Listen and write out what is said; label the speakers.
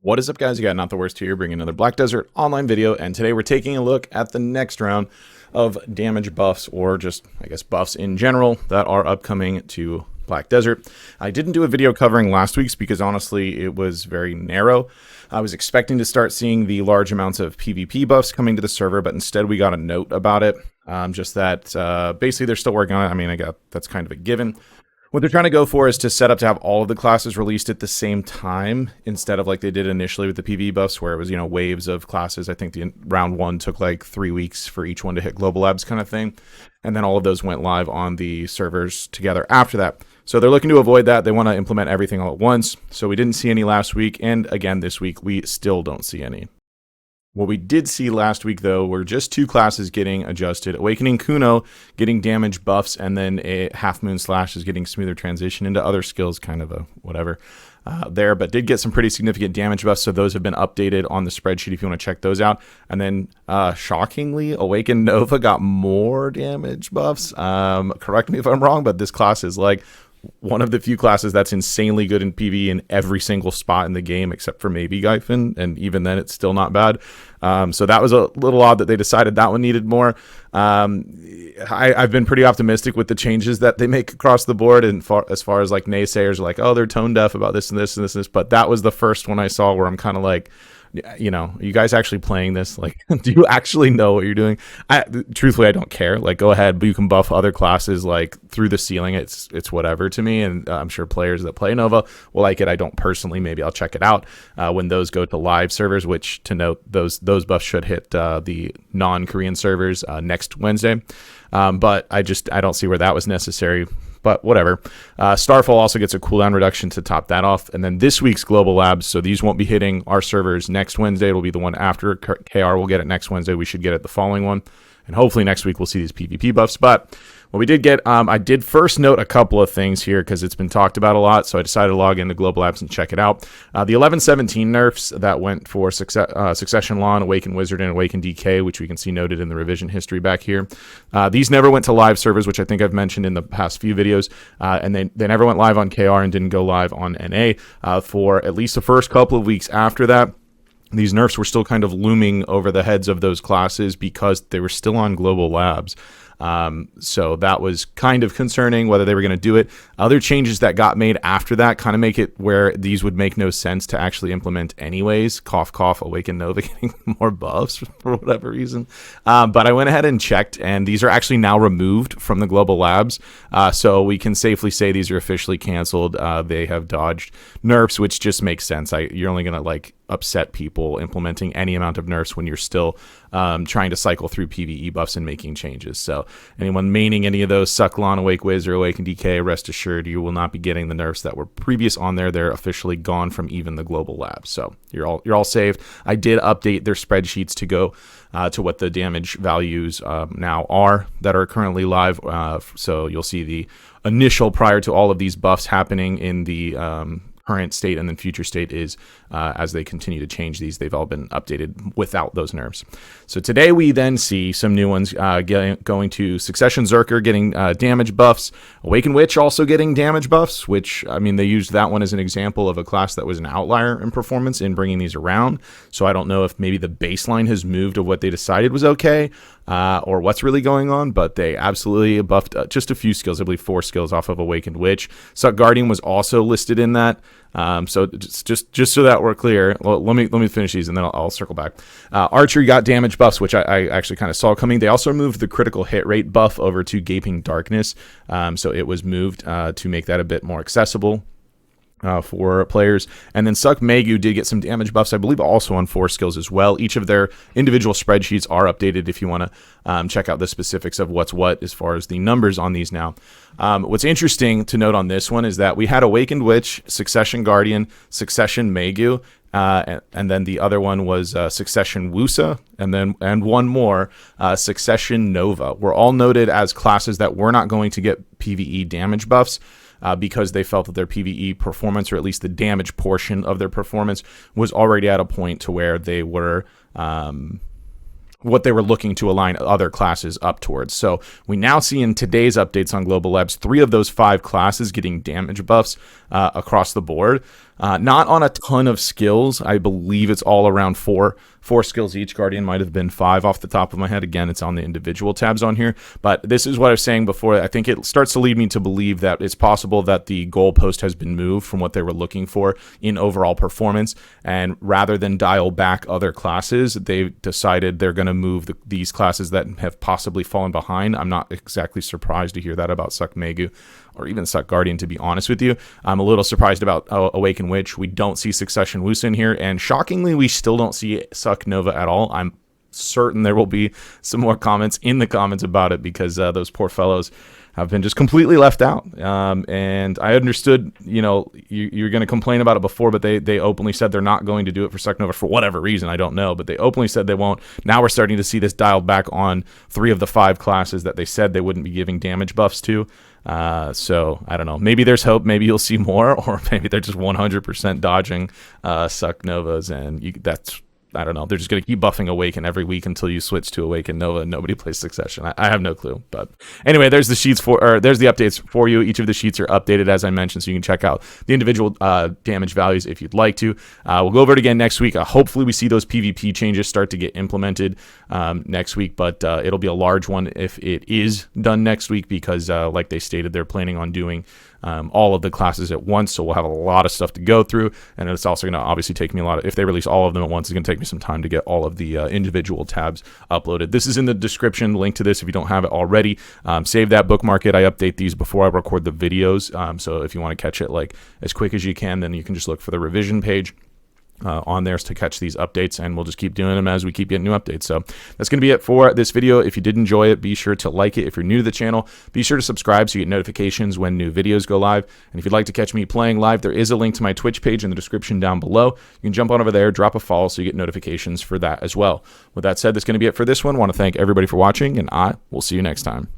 Speaker 1: What is up, guys? You got NotTheWorst here, bringing another Black Desert online video, and today we're taking a look at the next round of damage buffs, or just, I guess, buffs in general that are upcoming to Black Desert. I didn't do a video covering last week's because honestly it was very narrow. I was expecting to start seeing the large amounts of PvP buffs coming to the server, but instead we got a note about it. Just that basically they're still working on it. I mean, that's kind of a given. What they're trying to go for is to set up to have all of the classes released at the same time instead of like they did initially with the PvE buffs, where it was, you know, waves of classes. I think the round one took like 3 weeks for each one to hit global labs kind of thing. And then all of those went live on the servers together after that. So they're looking to avoid that. They want to implement everything all at once. So we didn't see any last week. And again, this week, we still don't see any. What we did see last week, though, were just 2 classes getting adjusted. Awakening Kuno getting damage buffs, and then a Half Moon Slash is getting smoother transition into other skills, kind of a whatever there, but did get some pretty significant damage buffs, so those have been updated on the spreadsheet if you want to check those out. And then, shockingly, Awakened Nova got more damage buffs. Correct me if I'm wrong, but this class is like one of the few classes that's insanely good in PvE in every single spot in the game, except for maybe Gyphon, and even then it's still not bad. So that was a little odd that they decided that one needed more. I've been pretty optimistic with the changes that they make across the board, and as far as like naysayers are like, oh, they're tone deaf about this and this and this and this, but that was the first one I saw where I'm kind of like, you know, are you guys actually playing this? Like, do you actually know what you're doing? Truthfully, I don't care. Like, go ahead, but you can buff other classes like through the ceiling. It's whatever to me, and I'm sure players that play Nova will like it. I don't personally. Maybe I'll check it out when those go to live servers. Which, to note, those buffs should hit the non-Korean servers next Wednesday. But I don't see where that was necessary. But whatever. Starfall also gets a cooldown reduction to top that off. And then this week's Global Labs, so these won't be hitting our servers next Wednesday. It'll be the one after. KR will get it next Wednesday. We should get it the following one. And hopefully next week we'll see these PvP buffs. But what we did get, I did first note a couple of things here because it's been talked about a lot. So I decided to log into Global Labs and check it out. The 11-17 nerfs that went for Succession Lawn, Awakened Wizard, and Awakened DK, which we can see noted in the revision history back here. These never went to live servers, which I think I've mentioned in the past few videos. And they never went live on KR and didn't go live on NA for at least the first couple of weeks after that. These nerfs were still kind of looming over the heads of those classes because they were still on global labs. So that was kind of concerning whether they were going to do it. Other changes that got made after that kind of make it where these would make no sense to actually implement anyways. Cough, cough, Awaken Nova getting more buffs for whatever reason. But I went ahead and checked, and these are actually now removed from the global labs. So we can safely say these are officially canceled. They have dodged nerfs, which just makes sense. You're only going to like upset people implementing any amount of nerfs when you're still trying to cycle through PvE buffs and making changes. So anyone maining any of those, Sucklon, Awake Wiz, or Awaken DK, rest assured you will not be getting the nerfs that were previous on there. They're officially gone from even the global labs. So you're all saved. I did update their spreadsheets to go to what the damage values now are that are currently live. So you'll see the initial prior to all of these buffs happening in the current state, and then future state is as they continue to change these, they've all been updated without those nerfs. So today we then see some new ones going to Succession Zerker getting damage buffs, Awaken Witch also getting damage buffs, which, I mean, they used that one as an example of a class that was an outlier in performance in bringing these around. So I don't know if maybe the baseline has moved of what they decided was okay, or what's really going on, but they absolutely buffed just a few skills, I believe 4 skills off of Awakened Witch. Suck Guardian was also listed in that. So just so that we're clear, well, let me finish these and then I'll circle back. Archery got damage buffs, which I actually kind of saw coming. They also moved the critical hit rate buff over to Gaping Darkness. So it was moved to make that a bit more accessible for players. And then Suck Maegu did get some damage buffs, I believe also on 4 skills as well. Each of their individual spreadsheets are updated if you want to check out the specifics of what's what as far as the numbers on these now. What's interesting to note on this one is that we had Awakened Witch, Succession Guardian, Succession Maegu, and then the other one was Succession Wusa, and one more, Succession Nova. Were all noted as classes that were not going to get PvE damage buffs, because they felt that their PvE performance, or at least the damage portion of their performance, was already at a point to where they were what they were looking to align other classes up towards. So we now see in today's updates on Global Labs, 3 of those 5 classes getting damage buffs across the board. Not on a ton of skills. I believe it's all around four skills each. Guardian might have been 5 off the top of my head. Again, it's on the individual tabs on here. But this is what I was saying before. I think it starts to lead me to believe that it's possible that the goalpost has been moved from what they were looking for in overall performance. And rather than dial back other classes, they decided they're going to move these classes that have possibly fallen behind. I'm not exactly surprised to hear that about Suck Maegu or even Suck Guardian, to be honest with you. I'm a little surprised about Awaken Witch. We don't see Succession Wusa in here, and shockingly, we still don't see Suck Nova at all. I'm certain there will be some more comments in the comments about it, because those poor fellows have been just completely left out. And I understood, you're going to complain about it before, but they openly said they're not going to do it for Suck Nova for whatever reason. I don't know, but they openly said they won't. Now we're starting to see this dialed back on 3 of the 5 classes that they said they wouldn't be giving damage buffs to. So I don't know. Maybe there's hope. Maybe you'll see more, or maybe they're just 100% dodging Suck Novas, and that's, I don't know. They're just going to keep buffing Awaken every week until you switch to Awaken Nova and nobody plays Succession. I have no clue. But anyway, there's the sheets there's the updates for you. Each of the sheets are updated, as I mentioned, so you can check out the individual damage values if you'd like to. We'll go over it again next week. Hopefully we see those PvP changes start to get implemented next week, but it'll be a large one if it is done next week, because like they stated, they're planning on doing all of the classes at once, so we'll have a lot of stuff to go through, and it's also going to obviously take me if they release all of them at once, it's going to take me some time to get all of the individual tabs uploaded. This is in the description, link to this if you don't have it already. Save that, bookmark it. I update these before I record the videos, so if you want to catch it like as quick as you can, then you can just look for the revision page on there to catch these updates, and we'll just keep doing them as we keep getting new updates. So that's going to be it for this video. If you did enjoy it, be sure to like it. If you're new to the channel, be sure to subscribe so you get notifications when new videos go live. And if you'd like to catch me playing live, there is a link to my Twitch page in the description down below. You can jump on over there, drop a follow so you get notifications for that as well. With that said, that's going to be it for this one. I want to thank everybody for watching, and I will see you next time.